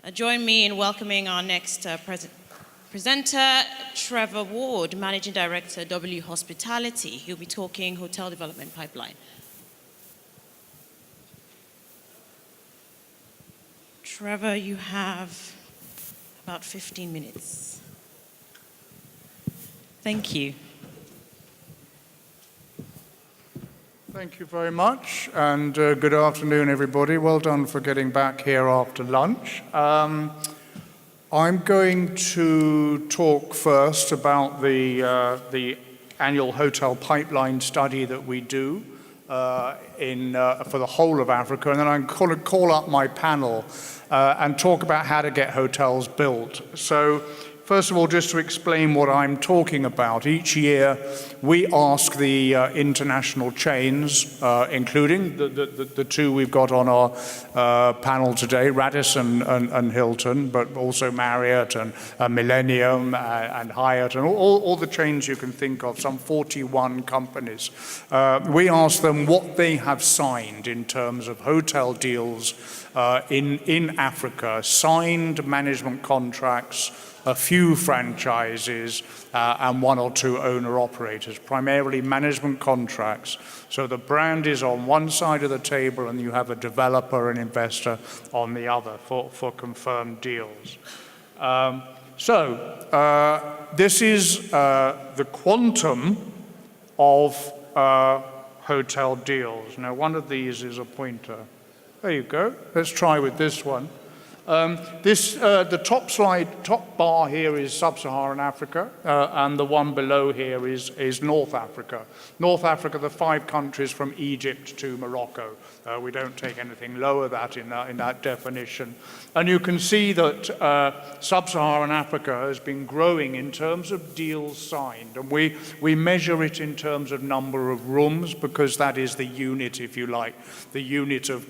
Join me in welcoming our next presenter, Trevor Ward, Managing Director, W Hospitality. He'll be talking hotel development pipeline. Trevor, you have about 15 minutes. Thank you. Thank you very much, and good afternoon, everybody. Well done for getting back here after lunch. I'm going to talk first about the annual hotel pipeline study that we do for the whole of Africa, and then I'm going to call up my panel and talk about how to get hotels built. So, first of all, just to explain what I'm talking about, each year we ask the international chains, including the two we've got on our panel today, Radisson and Hilton, but also Marriott and Millennium and Hyatt, and all the chains you can think of, some 41 companies. We ask them what they have signed in terms of hotel deals in Africa, signed management contracts, a few franchises, and one or two owner-operators, primarily management contracts. So the brand is on one side of the table and you have a developer and investor on the other for confirmed deals. This is the quantum of hotel deals. Now, one of these is a pointer. There you go. Let's try with this one. The top bar here is Sub-Saharan Africa, and the one below here is North Africa. North Africa, the 5 countries from Egypt to Morocco. We don't take anything lower than in that definition. And you can see that Sub-Saharan Africa has been growing in terms of deals signed, and we measure it in terms of number of rooms, because that is the unit, if you like, the unit of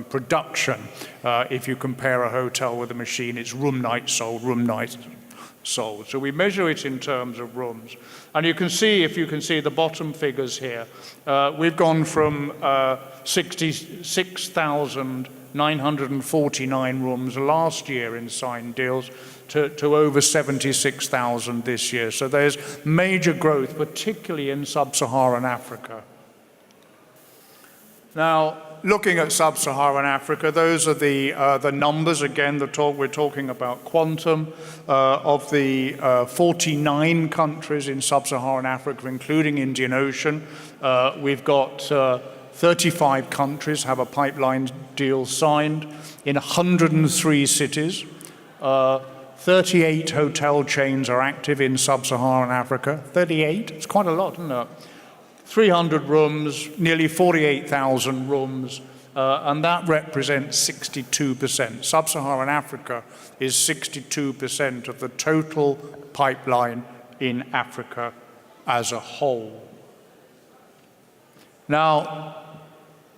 production. If you compare a hotel with a machine, it's room nights sold, room nights sold. So we measure it in terms of rooms. And you can see, if you can see the bottom figures here, we've gone from 66,949 rooms last year in signed deals to over 76,000 this year. So there's major growth, particularly in Sub-Saharan Africa. Now, looking at Sub-Saharan Africa, those are the numbers. Again, we're talking about quantum of the 49 countries in Sub-Saharan Africa, including Indian Ocean. We've got 35 countries have a pipeline deal signed in 103 cities. 38 hotel chains are active in Sub-Saharan Africa. 38? It's quite a lot, isn't it? 300 rooms, nearly 48,000 rooms, and that represents 62%. Sub-Saharan Africa is 62% of the total pipeline in Africa as a whole. Now,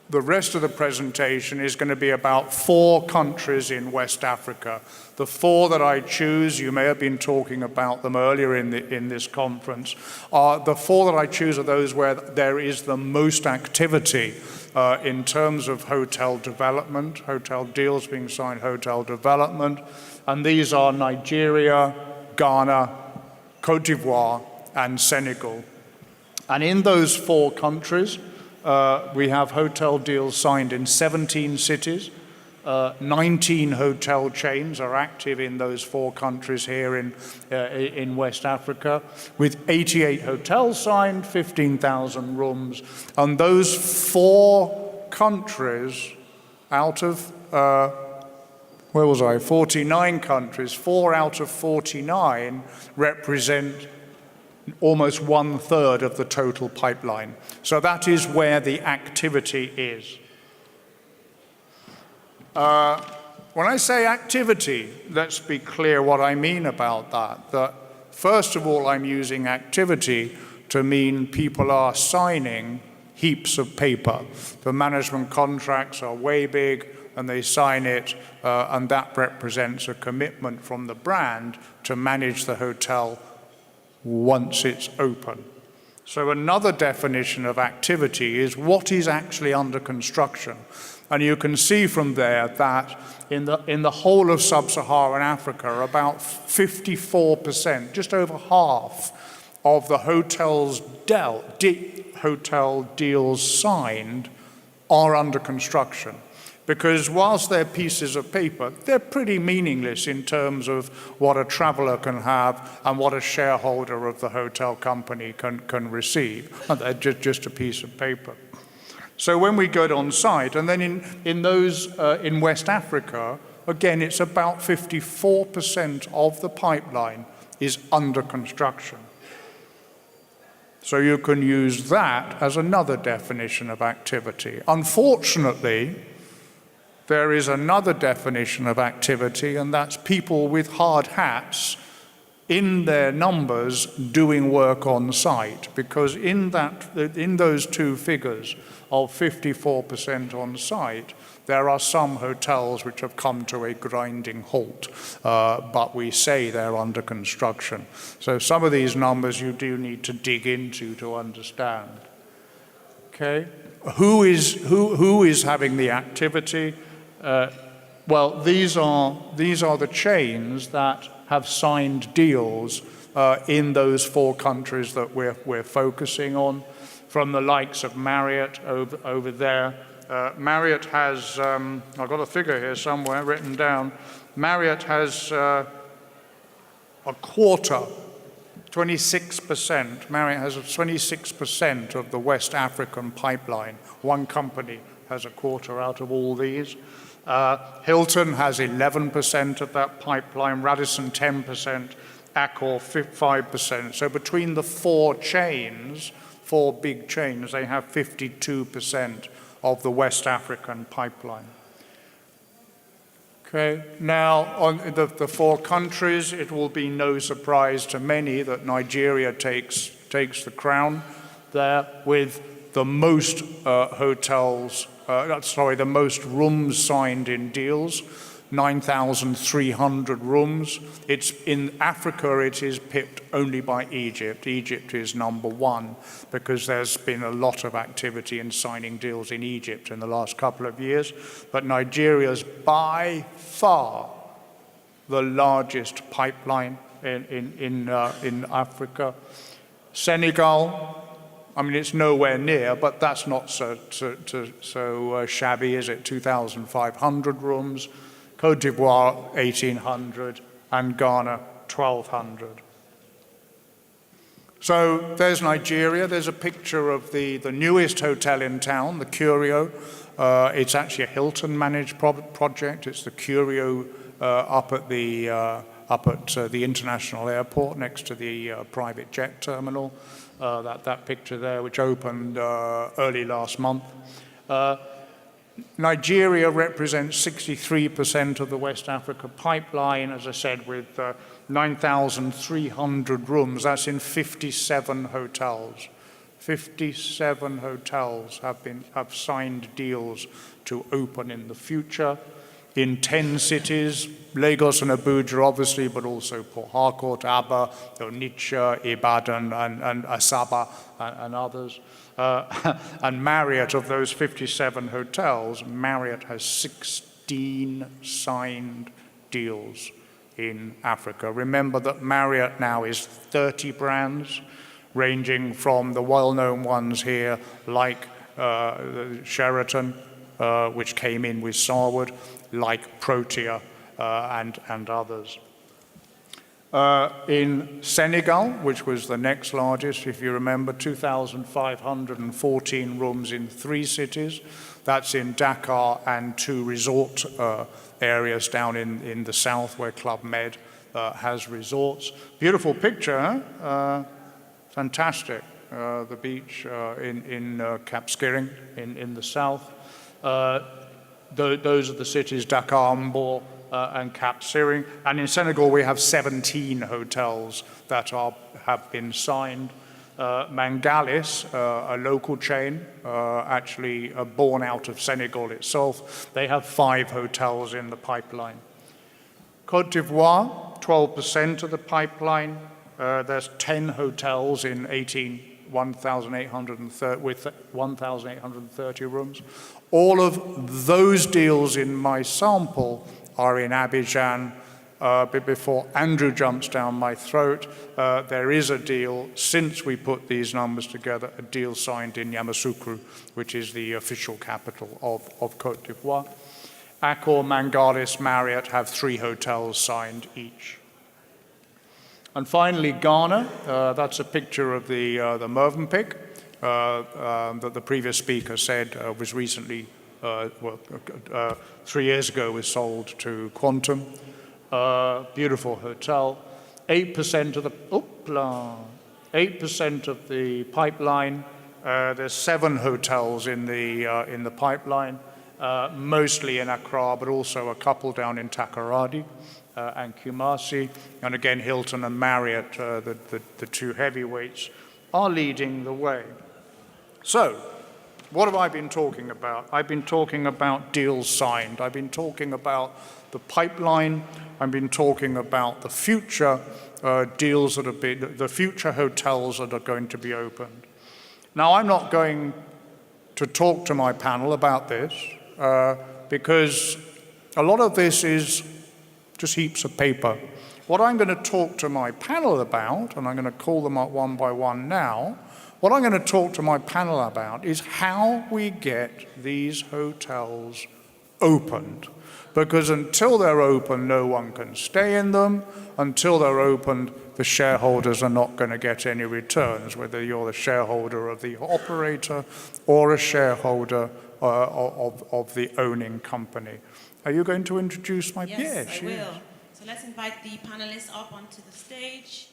the rest of the presentation is going to be about 4 countries in West Africa. The 4 that I choose, you may have been talking about them earlier in this conference, the 4 that I choose are those where there is the most activity in terms of hotel development, hotel deals being signed, hotel development, and these are Nigeria, Ghana, Cote d'Ivoire, and Senegal. And in those 4 countries, we have hotel deals signed in 17 cities. 19 hotel chains are active in those 4 countries here in West Africa, with 88 hotels signed, 15,000 rooms. And those 4 countries out of, 49 countries, 4 out of 49 represent almost 1/3 of the total pipeline. So that is where the activity is. When I say activity, let's be clear what I mean about that. That first of all, I'm using activity to mean people are signing heaps of paper. The management contracts are way big, and they sign it, and that represents a commitment from the brand to manage the hotel once it's open. So another definition of activity is what is actually under construction. And you can see from there that in the whole of sub-Saharan Africa, about 54%, just over half of the hotel deals signed are under construction. Because whilst they're pieces of paper, they're pretty meaningless in terms of what a traveler can have and what a shareholder of the hotel company can receive. And they're just a piece of paper. So when we go on site, and then in West Africa, again, it's about 54% of the pipeline is under construction. So you can use that as another definition of activity. Unfortunately, there is another definition of activity, and that's people with hard hats in their numbers doing work on site, because in those two figures of 54% on site, there are some hotels which have come to a grinding halt, but we say they're under construction. So some of these numbers you do need to dig into to understand. Okay, who is having the activity? Well, these are the chains that have signed deals in those 4 countries that we're focusing on, from the likes of Marriott over there. Marriott has, I've got a figure here somewhere written down. Marriott has a quarter, 26%. Marriott has 26% of the West African pipeline. One company has a quarter out of all these. Hilton has 11% of that pipeline, Radisson 10%, Accor 5%. So between the 4 big chains, they have 52% of the West African pipeline. Okay, now on the 4 countries, it will be no surprise to many that Nigeria takes the crown there with the most the most rooms signed in deals, 9,300 rooms. It's in Africa, it is pipped only by Egypt. Egypt is number 1 because there's been a lot of activity in signing deals in Egypt in the last couple of years. But Nigeria's by far the largest pipeline in Africa. Senegal, I mean, it's nowhere near, but that's not so shabby, is it? 2,500 rooms. Côte d'Ivoire, 1,800, and Ghana, 1,200. So there's Nigeria. There's a picture of the newest hotel in town, the Curio. It's actually a Hilton-managed project. It's the Curio up at the international airport next to the private jet terminal. That picture there, which opened early last month. Nigeria represents 63% of the West Africa pipeline, as I said, with 9,300 rooms. That's in 57 hotels. 57 hotels have signed deals to open in the future in 10 cities, Lagos and Abuja, obviously, but also Port Harcourt, Aba, Onitsha, Ibadan, and Asaba, and others. And Marriott, of those 57 hotels, Marriott has 16 signed deals in Africa. Remember that Marriott now is 30 brands, ranging from the well-known ones here, like Sheraton, which came in with Starwood, like Protea, and others. In Senegal, which was the next largest, if you remember, 2,514 rooms in 3 cities. That's in Dakar and 2 resort areas down in the south where Club Med has resorts. Beautiful picture, huh? Fantastic. The beach in Cap Skirring in the south. Those are the cities, Dakar, Mbour, and Cap Skirring. And in Senegal, we have 17 hotels that have been signed. Mangalis, a local chain, actually born out of Senegal itself, they have 5 hotels in the pipeline. Côte d'Ivoire, 12% of the pipeline. There's 10 hotels in 18 with 1,830 rooms. All of those deals in my sample are in Abidjan. But before Andrew jumps down my throat, there is a deal, since we put these numbers together, a deal signed in Yamoussoukro, which is the official capital of Côte d'Ivoire. Accor, Mangalis, Marriott have 3 hotels signed each. And finally, Ghana. That's a picture of the Mervenpick that the previous speaker said was recently, 3 years ago, was sold to Quantum. Beautiful hotel. 8% of the pipeline. There's 7 hotels in the pipeline, mostly in Accra, but also a couple down in Takoradi and Kumasi. And again, Hilton and Marriott, the 2 heavyweights, are leading the way. So, what have I been talking about? I've been talking about deals signed. I've been talking about the pipeline. I've been talking about the future deals that have been, the future hotels that are going to be opened. Now, I'm not going to talk to my panel about this because a lot of this is just heaps of paper. What I'm going to talk to my panel about, and I'm going to call them up one by one now, what I'm going to talk to my panel about is how we get these hotels opened. Because until they're open, no one can stay in them. Until they're opened, the shareholders are not going to get any returns, whether you're the shareholder of the operator or a shareholder of the owning company. Are you going to introduce my... Yes, I will. So let's invite the panelists up onto the stage.